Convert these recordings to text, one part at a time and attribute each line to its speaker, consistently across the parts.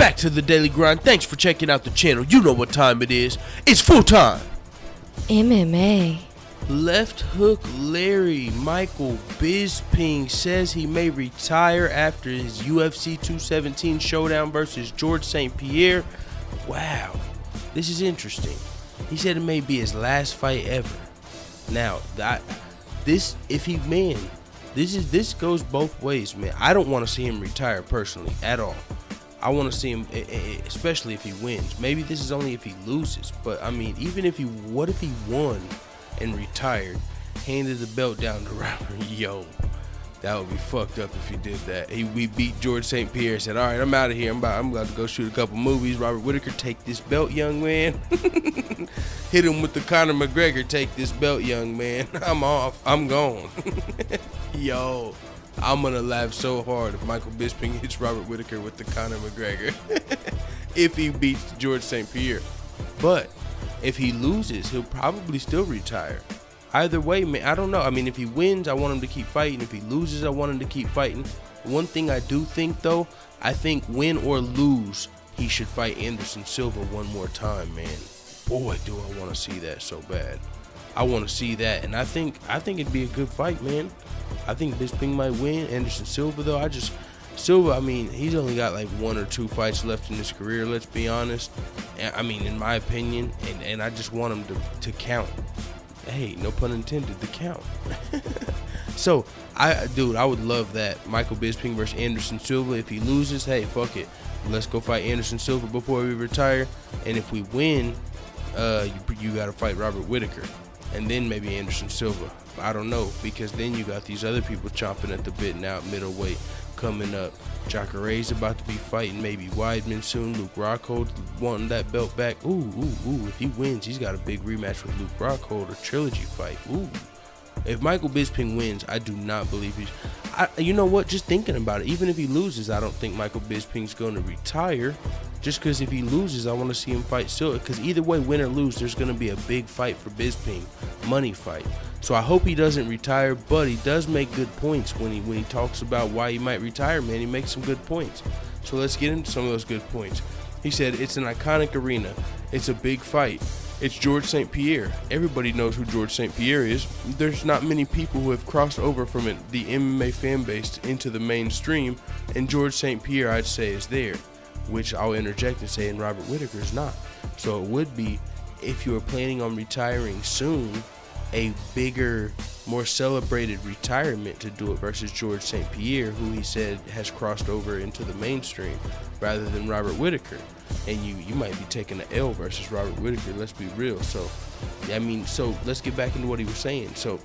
Speaker 1: back to the Daily Grind. Thanks for checking out the channel. You know what time it is. It's full time.
Speaker 2: MMA.
Speaker 1: Left hook Larry Michael Bisping says he may retire after his UFC 217 showdown versus George St. Pierre. Wow, this is interesting. He said it may be his last fight ever. Now, this goes both ways, man. I don't want to see him retire personally at all. I want to see him, especially if he wins. Maybe this is only if he loses, but I mean, even if what if he won and retired, handed the belt down to Robert? Yo, that would be fucked up if he did that. We beat George St. Pierre, said, all right, I'm out of here. I'm about to go shoot a couple movies. Robert Whitaker, take this belt, young man. Hit him with the Conor McGregor, take this belt, young man. I'm off. I'm gone. Yo, I'm going to laugh so hard if Michael Bisping hits Robert Whitaker with the Conor McGregor. If he beats George St. Pierre. But if he loses, he'll probably still retire. Either way, man, I don't know. I mean, if he wins, I want him to keep fighting. If he loses, I want him to keep fighting. One thing I do think, though, I think win or lose, he should fight Anderson Silva one more time, man. Boy, do I want to see that so bad. I want to see that, and I think it'd be a good fight, man. I think Bisping might win. Anderson Silva, though, Silva, I mean, he's only got like 1 or 2 fights left in his career, let's be honest. I mean, in my opinion, and I just want him to count. Hey, no pun intended, to count. So, dude, I would love that. Michael Bisping versus Anderson Silva. If he loses, hey, fuck it. Let's go fight Anderson Silva before we retire. And if we win, you got to fight Robert Whitaker. And then maybe Anderson Silva. I don't know, because then you got these other people chomping at the bit now, middleweight coming up. Jacare's about to be fighting maybe Weidman soon. Luke Rockhold wanting that belt back. Ooh. If he wins, he's got a big rematch with Luke Rockhold, a trilogy fight. Ooh. If Michael Bisping wins, I do not believe you know what? Just thinking about it, even if he loses, I don't think Michael Bisping's going to retire. Just because if he loses, I want to see him fight Silva. Because either way, win or lose, there's going to be a big fight for Bisping, money fight. So I hope he doesn't retire, but he does make good points when he talks about why he might retire, man. He makes some good points. So let's get into some of those good points. He said, it's an iconic arena. It's a big fight. It's George St. Pierre. Everybody knows who George St. Pierre is. There's not many people who have crossed over from the MMA fan base into the mainstream, and George St. Pierre, I'd say, is there, which I'll interject and say, and Robert Whitaker is not. So it would be, if you were planning on retiring soon, a bigger, more celebrated retirement to do it versus George St. Pierre, who he said has crossed over into the mainstream, rather than Robert Whitaker. And you might be taking an L versus Robert Whitaker, let's be real. So, I mean, so let's get back into what he was saying. So,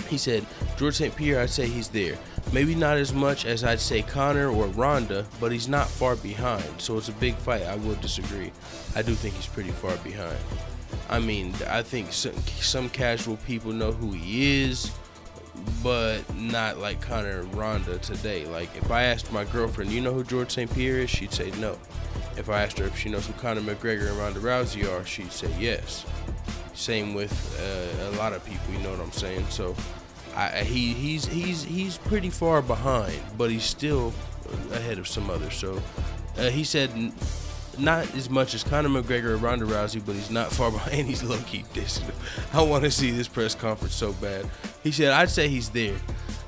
Speaker 1: he said, George St. Pierre, I'd say he's there. Maybe not as much as I'd say Conor or Ronda, but he's not far behind. So it's a big fight. I will disagree. I do think he's pretty far behind. I mean, I think some casual people know who he is, but not like Conor and Ronda today. Like, if I asked my girlfriend, you know who George St. Pierre is? She'd say no. If I asked her if she knows who Conor McGregor and Ronda Rousey are, she'd say yes. Same with a lot of people, you know what I'm saying? So he's pretty far behind, but he's still ahead of some others. So he said not as much as Conor McGregor or Ronda Rousey, but he's not far behind. He's low-key dissing him. I want to see this press conference so bad. He said, I'd say he's there.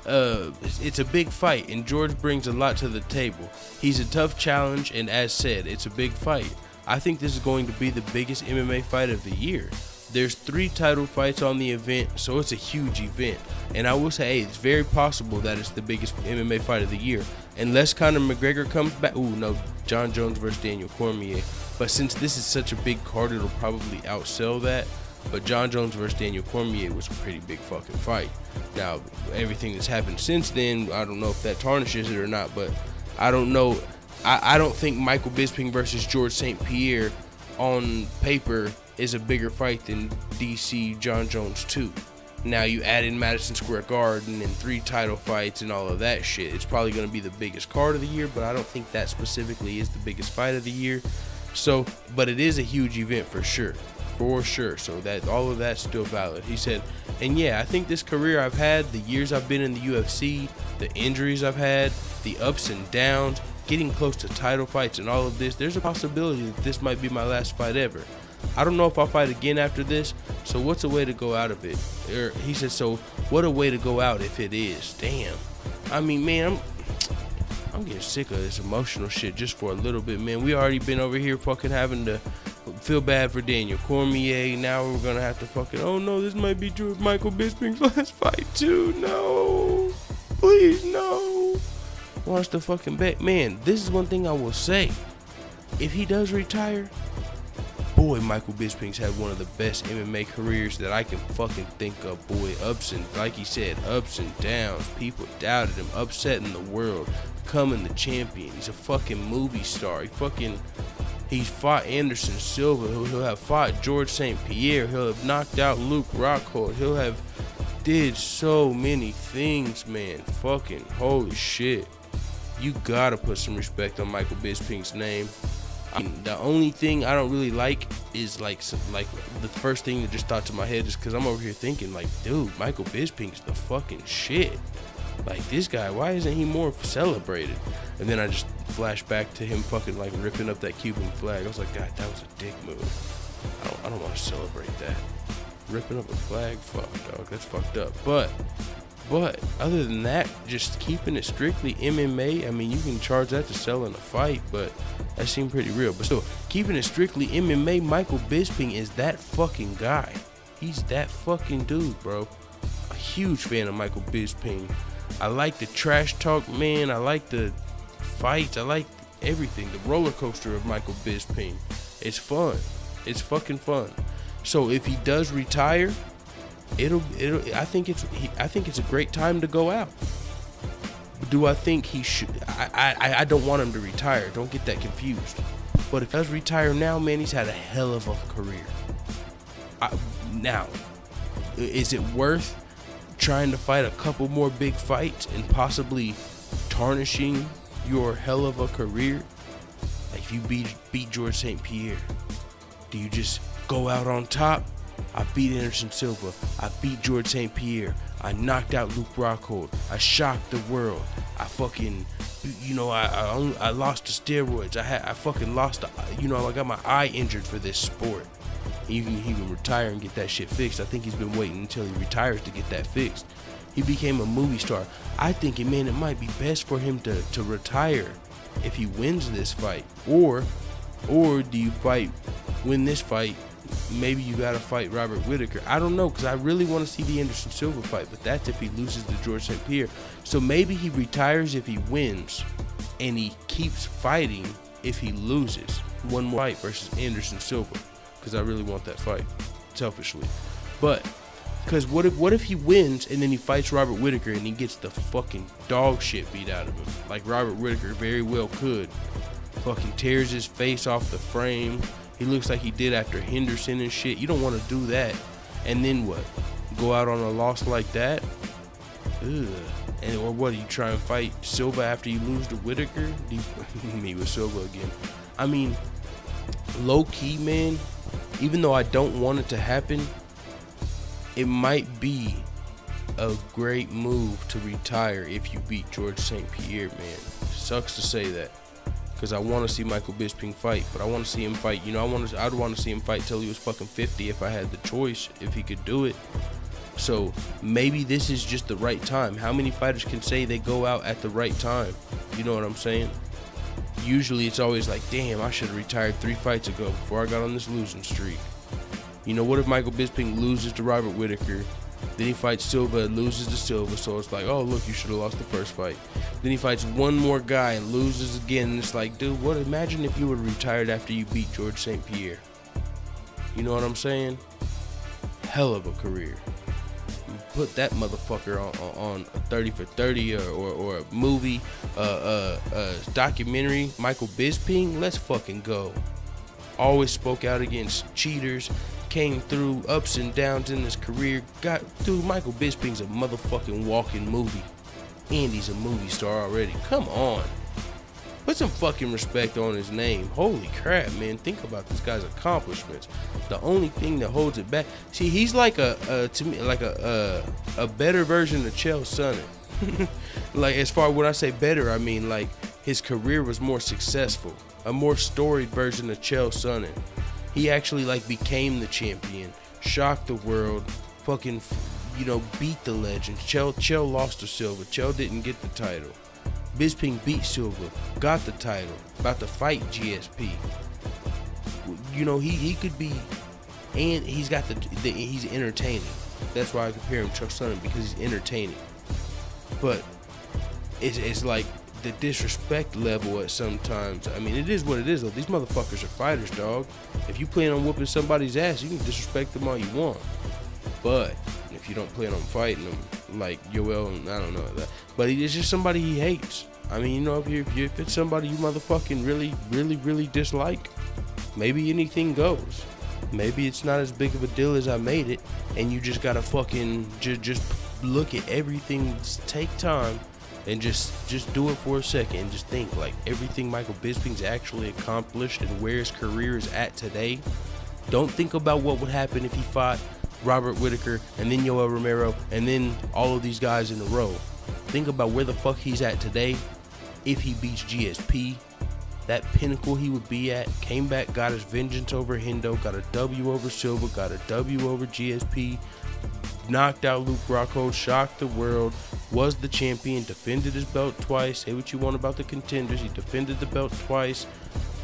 Speaker 1: It's a big fight, and George brings a lot to the table. He's a tough challenge, and as said, it's a big fight. I think this is going to be the biggest MMA fight of the year. There's 3 title fights on the event, so it's a huge event. And I will say, hey, it's very possible that it's the biggest MMA fight of the year. Unless Conor McGregor comes back. Ooh, no, John Jones versus Daniel Cormier. But since this is such a big card, it'll probably outsell that. But John Jones versus Daniel Cormier was a pretty big fucking fight. Now, everything that's happened since then, I don't know if that tarnishes it or not, but I don't know. I don't think Michael Bisping versus George St. Pierre on paper is a bigger fight than DC John Jones 2. Now you add in Madison Square Garden and 3 title fights and all of that shit. It's probably going to be the biggest card of the year, but I don't think that specifically is the biggest fight of the year. So, but it is a huge event for sure. For sure. So that all of that's still valid. He said, and yeah, I think this career I've had, the years I've been in the UFC, the injuries I've had, the ups and downs, getting close to title fights and all of this, there's a possibility that this might be my last fight ever. I don't know if I'll fight again after this, so what's a way to go out of it? He said, so what a way to go out if it is. Damn. I mean, man, I'm getting sick of this emotional shit just for a little bit, man. We already been over here fucking having to feel bad for Daniel Cormier. Now we're gonna have to fucking, oh no, this might be George Michael Bisping's last fight too. No. Please, no. Wants to fucking bet. Man, this is one thing I will say. If he does retire, boy, Michael Bisping's had one of the best MMA careers that I can fucking think of. Boy, ups and, like he said, ups and downs. People doubted him, upsetting the world, becoming the champion. He's a fucking movie star. He's fought Anderson Silva. He'll have fought George St. Pierre. He'll have knocked out Luke Rockhold. He'll have did so many things, man. Fucking holy shit. You gotta put some respect on Michael Bisping's name. The only thing I don't really like is like the first thing that just thought to my head is because I'm over here thinking like, dude, Michael Bisping's the fucking shit. Like, this guy, why isn't he more celebrated? And then I just flashed back to him fucking like ripping up that Cuban flag. I was like, God, that was a dick move. I don't want to celebrate that. Ripping up a flag, fuck, dog, that's fucked up. But other than that, just keeping it strictly MMA, I mean, you can charge that to selling a fight, but that seemed pretty real. But still, keeping it strictly MMA, Michael Bisping is that fucking guy. He's that fucking dude, bro. A huge fan of Michael Bisping. I like the trash talk, man. I like the fights. I like everything. The roller coaster of Michael Bisping. It's fun. It's fucking fun. So if he does retire, I think it's a great time to go out. Do I think he should? I don't want him to retire. Don't get that confused. But if he does retire now, man, he's had a hell of a career. Now, is it worth trying to fight a couple more big fights and possibly tarnishing your hell of a career? Like, if you beat George St. Pierre, do you just go out on top? I beat Anderson Silva. I beat George St. Pierre. I knocked out Luke Rockhold. I shocked the world. I fucking, I lost to steroids. I fucking lost, I got my eye injured for this sport. He can retire and get that shit fixed. I think he's been waiting until he retires to get that fixed. He became a movie star. I think, man, it might be best for him to retire if he wins this fight. Or do you win this fight? Maybe you gotta fight Robert Whittaker. I don't know, because I really want to see the Anderson Silva fight, but that's if he loses to George St. Pierre. So maybe he retires if he wins, and he keeps fighting if he loses one more fight versus Anderson Silva, because I really want that fight, selfishly. But because what if he wins and then he fights Robert Whittaker and he gets the fucking dog shit beat out of him, like Robert Whittaker very well could. Fucking tears his face off the frame. He looks like he did after Henderson and shit. You don't want to do that. And then what? Go out on a loss like that? Ugh. Or what? You try and fight Silva after you lose to Whittaker? Me with Silva again. I mean, low key, man, even though I don't want it to happen, it might be a great move to retire if you beat George St. Pierre, man. Sucks to say that, because I want to see Michael Bisping fight, but I want to see him fight. I'd want to see him fight till he was fucking 50 if I had the choice, if he could do it. So maybe this is just the right time. How many fighters can say they go out at the right time? You know what I'm saying? Usually it's always like, damn, I should have retired 3 fights ago before I got on this losing streak. What if Michael Bisping loses to Robert Whittaker? Then he fights Silva and loses to Silva, so it's like, oh, look, you should have lost the first fight. Then he fights one more guy and loses again, and it's like, dude, imagine if you would have retired after you beat George St. Pierre. You know what I'm saying? Hell of a career. Put that motherfucker on a 30 for 30 or a movie, a documentary. Michael Bisping, let's fucking go. Always spoke out against cheaters. Came through ups and downs in his career. Dude, Michael Bisping's a motherfucking walking movie. And he's a movie star already. Come on. Put some fucking respect on his name. Holy crap, man. Think about this guy's accomplishments. The only thing that holds it back. See, he's like to me, like a better version of Chael Sonnen. Like, as far as when I say better, I mean like his career was more successful, a more storied version of Chael Sonnen. He actually like became the champion, shocked the world, fucking, you know, beat the legend. Chael lost to Silva. Chael didn't get the title. Bisping beat Silva, got the title, about to fight GSP. You know, he could be, and he's got he's entertaining. That's why I compare him to Chael Sonnen, because he's entertaining. But it's like the disrespect level at sometimes. I mean, it is what it is though. These motherfuckers are fighters, dog. If you plan on whooping somebody's ass, you can disrespect them all you want. But if you don't plan on fighting them, like Yoel, I don't know that. But it's just somebody he hates. I mean, you know, if it's somebody you motherfucking really dislike, maybe anything goes. Maybe it's not as big of a deal as I made it, and you just gotta fucking just look at everything. Take time and just do it for a second and just think like everything Michael Bisping's actually accomplished and where his career is at today. Don't think about what would happen if he fought Robert Whittaker and then Yoel Romero and then all of these guys in a row. Think about where the fuck he's at today if he beats GSP. That pinnacle he would be at, came back, got his vengeance over Hendo, got a W over Silva, got a W over GSP, knocked out Luke Rockhold, shocked the world, was the champion, defended his belt twice. Say what you want about the contenders, he defended the belt twice.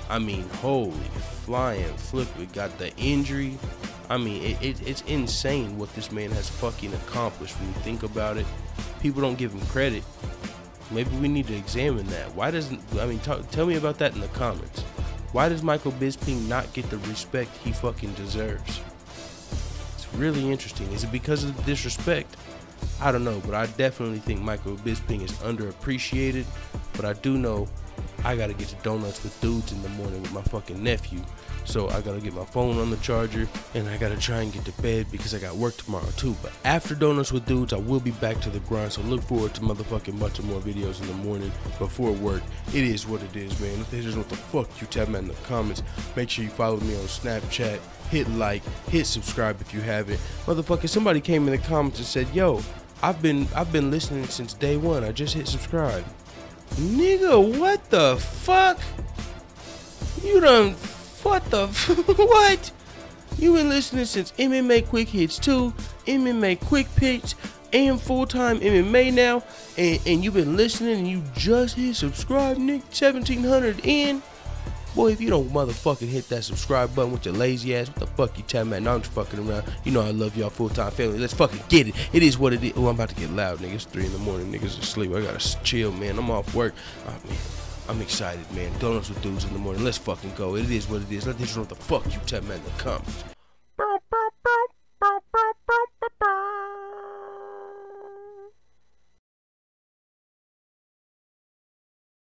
Speaker 1: I mean, holy flying flip, we got the injury. I mean, it's insane what this man has fucking accomplished when you think about it. People don't give him credit. Maybe we need to examine that. Why doesn't, I mean, tell me about that in the comments. Why does Michael Bisping not get the respect he fucking deserves? It's really interesting. Is it because of the disrespect? I don't know, but I definitely think Michael Bisping is underappreciated. But I do know I gotta get to Donuts with Dudes in the morning with my fucking nephew. So I gotta get my phone on the charger and I gotta try and get to bed because I got work tomorrow too. But after Donuts with Dudes, I will be back to the grind. So look forward to motherfucking bunch of more videos in the morning before work. It is what it is, man. If they just what the fuck you tell me in the comments. Make sure you follow me on Snapchat. Hit like, hit subscribe if you haven't. Motherfucker, somebody came in the comments and said, yo, I've been listening since day one. I just hit subscribe. Nigga, what the fuck? You done, what the, what? You been listening since MMA Quick Hits 2, MMA Quick Picks, and full-time MMA now, and you been listening and you just hit subscribe, nigga, 1,700 in? Boy, if you don't motherfucking hit that subscribe button with your lazy ass, what the fuck you telling me? No, I'm just fucking around. You know I love y'all full-time family. Let's fucking get it. It is what it is. Oh, I'm about to get loud, nigga. It's 3 in the morning. Niggas asleep. I gotta chill, man. I'm off work. Oh, man. I'm excited, man. Donuts with Dudes in the morning. Let's fucking go. It is what it is. Let this know what the fuck you tell me in the comments.